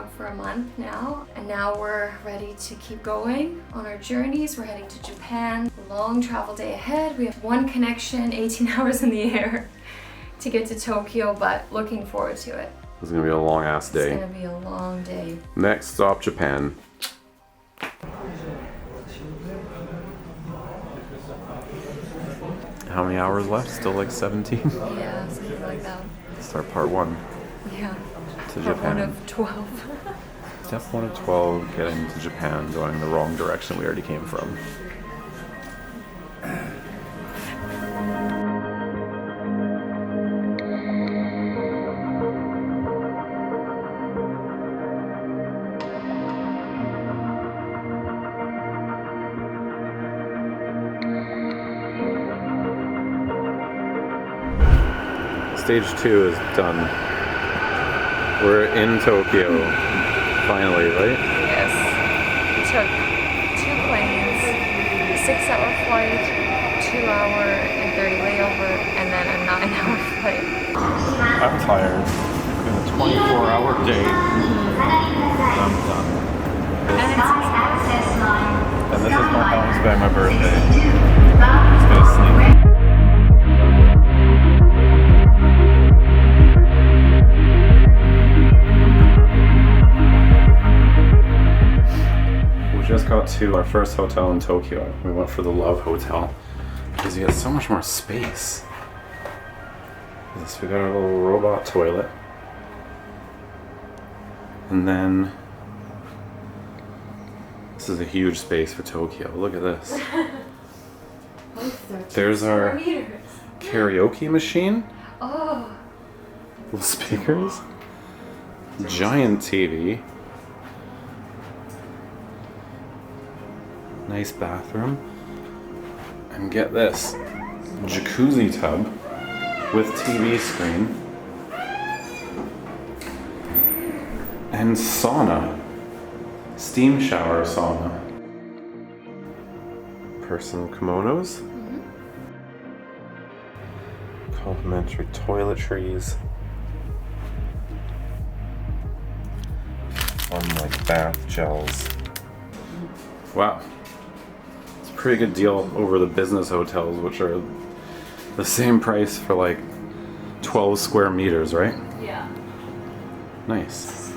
vlog for a month now, and now we're ready to keep going on our journeys. We're heading to Japan. Long travel day ahead. We have one connection, 18 hours in the air to get to Tokyo, but looking forward to it. It's gonna be a long ass day. It's gonna be a long day. Next stop, Japan. How many hours left? Still like 17? Yeah, something like that. Start part 1. Yeah. To Part Japan. 1 of 12. Step 1 of 12, getting to Japan, going the wrong direction we already came from. Stage 2 is done. We're in Tokyo, finally, right? Yes. We took 2 planes, a 6-hour flight, 2-hour and 30 layover, and then a 9-hour flight. I'm tired. It's been a 24-hour day. I'm done. And this is my how I spend my birthday. Just go to sleep. Just got to our first hotel in Tokyo. We went for the Love Hotel because you get so much more space. Yes, we got our little robot toilet. And then this is a huge space for Tokyo. Look at this. There's our karaoke machine. Oh. Little speakers. Giant TV. Nice bathroom, and get this, jacuzzi tub with TV screen and sauna, steam shower sauna, personal kimonos, complimentary toiletries, fun like bath gels. Wow. Pretty good deal over the business hotels, which are the same price for like 12 square meters, right? Yeah. Nice.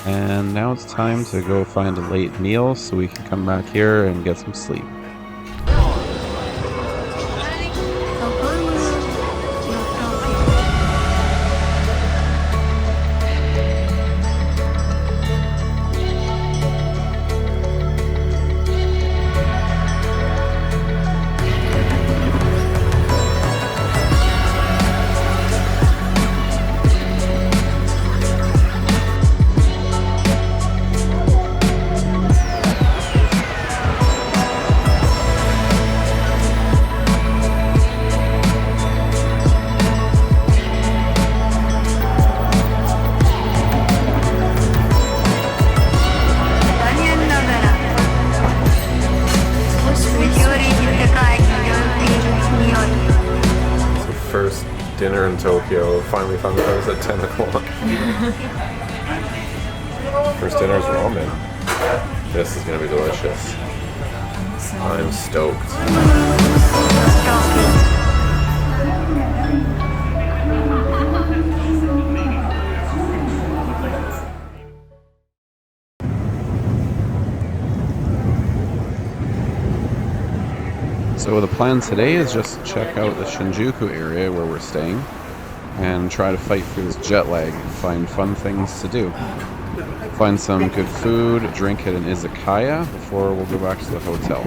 And now it's time to go find a late meal so we can come back here and get some sleep. Dinner in Tokyo. Finally found out it was at 10 o'clock. First dinner is ramen. This is gonna be delicious. I'm stoked. So the plan today is just to check out the Shinjuku area where we're staying and try to fight through this jet lag and find fun things to do. Find some good food, drink at an izakaya before we'll go back to the hotel.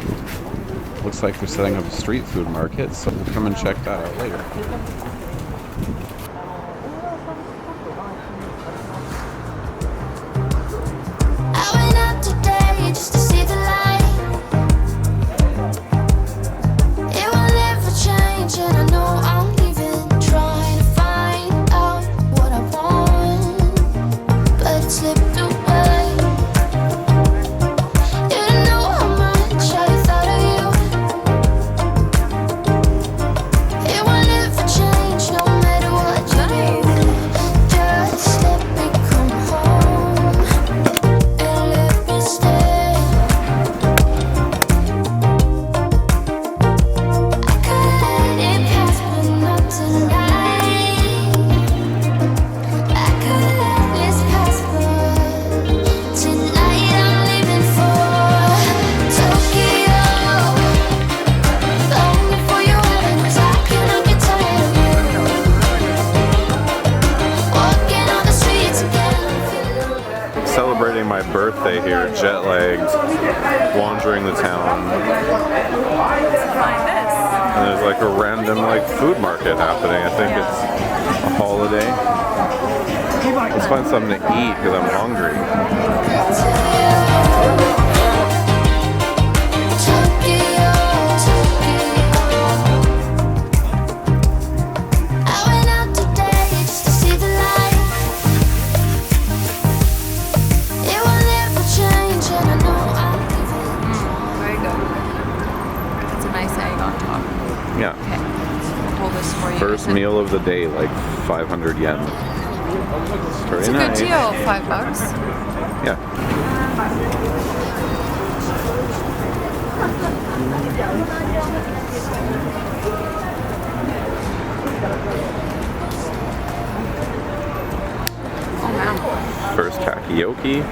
Looks like they're setting up a street food market, so we'll come and check that out later. It will never change no matter what. day here, jet lagged, wandering the town. Find this. And there's like a random like food market happening. I think it's a holiday. Let's find something to eat because I'm hungry. Yeah. Okay. Hold this for you. First meal of the day, like 500 yen. Very It's a nice. good deal. $5. Yeah. Oh wow. First takoyaki.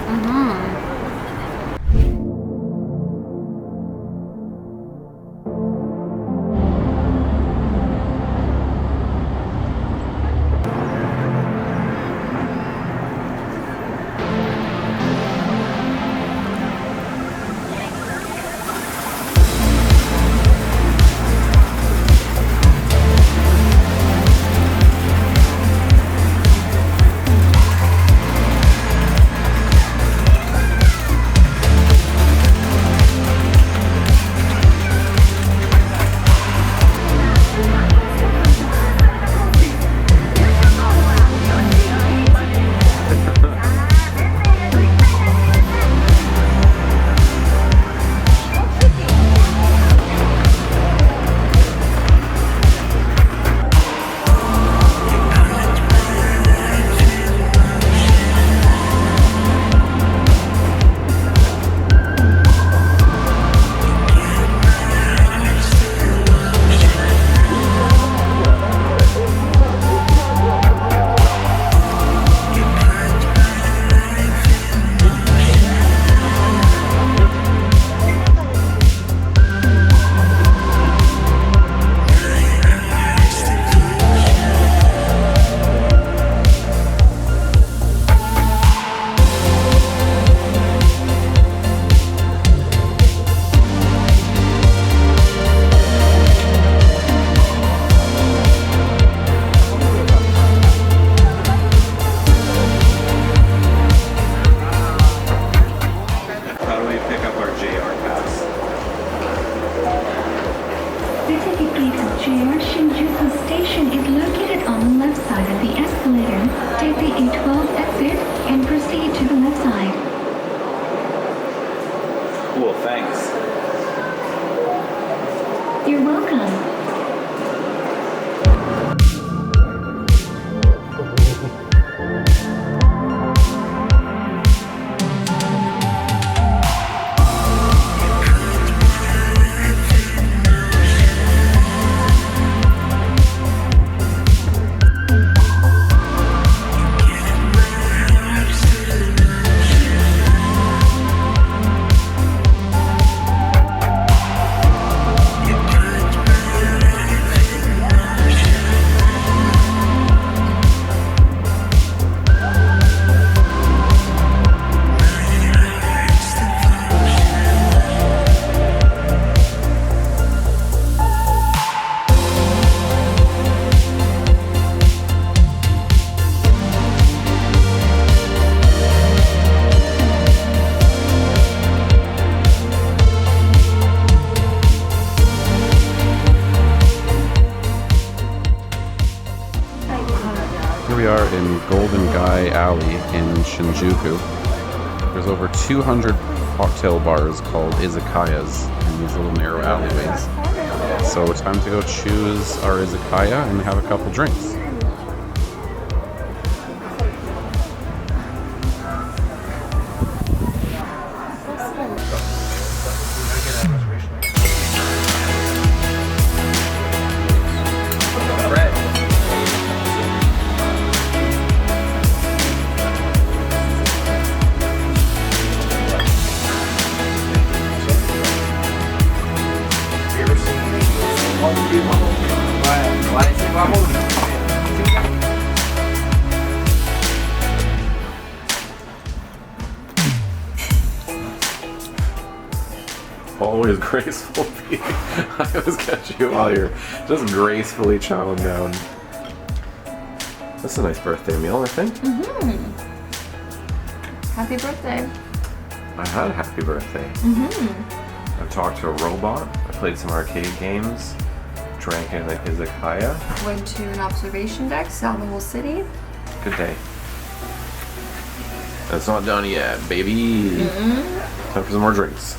Shinjuku Station is located on the left side of the escalator. Take the A12 exit and proceed to the left side. Cool, thanks. You're welcome. Here we are in Golden Guy Alley in Shinjuku. There's over 200 cocktail bars called izakayas in these little narrow alleyways. So it's time to go choose our izakaya and have a couple drinks. always graceful feet. I always catch you while you're just gracefully chowing down. That's a nice birthday meal, I think. Happy birthday. I had a happy birthday. I talked to a robot. I played some arcade games. Drank in a izakaya. Went to an observation deck, saw the whole city. Good day. It's not done yet, baby. Time for some more drinks.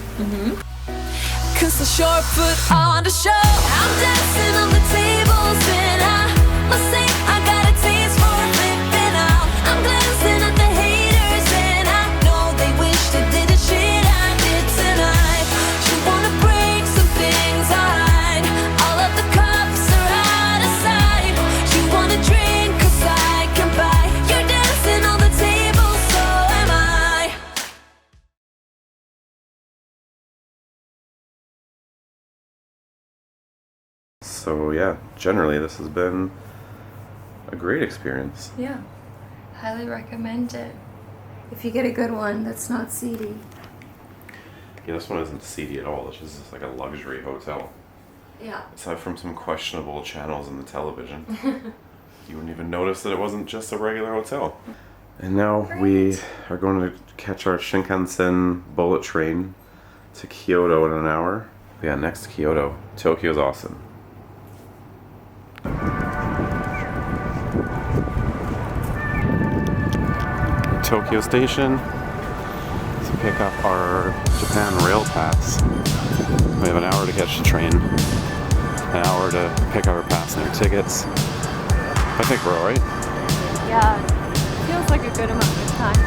Cause the short put on the show. I'm dancing on the tables and I must say I got a taste for flipping out. I'm glancing at the haters and I know they wish they did the shit I did tonight. You wanna break some things I hide. All of the cups are out of sight. You wanna drink cause I can buy. You're dancing on the table, so am I. So yeah, generally this has been a great experience. Yeah, highly recommend it. If you get a good one that's not seedy. Yeah, this one isn't seedy at all. It's just like a luxury hotel. Yeah. Aside from some questionable channels in the television. You wouldn't even notice that it wasn't just a regular hotel. And now we are going to catch our Shinkansen bullet train to Kyoto in an hour. Yeah, next to Kyoto. Tokyo's awesome. Tokyo Station to pick up our Japan Rail Pass. We have an hour to catch the train, an hour to pick up our passenger tickets. I think we're alright. Yeah, feels like a good amount of time.